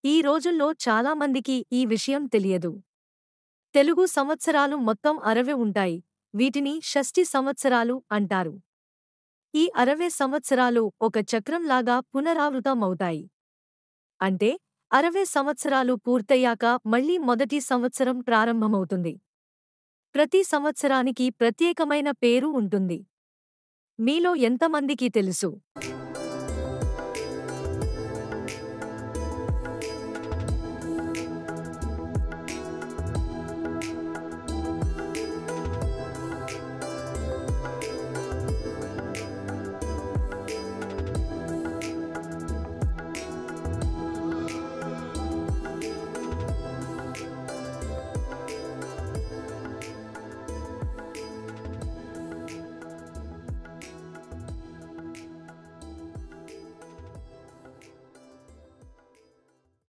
ఈ రోజుల్లో చాలా మందికి ఈ విషయం తెలియదు. తెలుగు సంవత్సరాలు మొత్తం 60 ఉంటాయి. వీటిని షష్ఠి సంవత్సరాలు అంటారు. ఈ 60 సంవత్సరాలు ఒక చక్రంలాగా పునరావృతమవుతాయి. అంటే 60 సంవత్సరాలు పూర్తయ్యాక మళ్ళీ మొదటి సంవత్సరం ప్రారంభమవుతుంది. ప్రతి సంవత్సరానికి ప్రత్యేకమైన పేరు ఉంటుంది. మీలో ఎంతమందికి తెలుసు?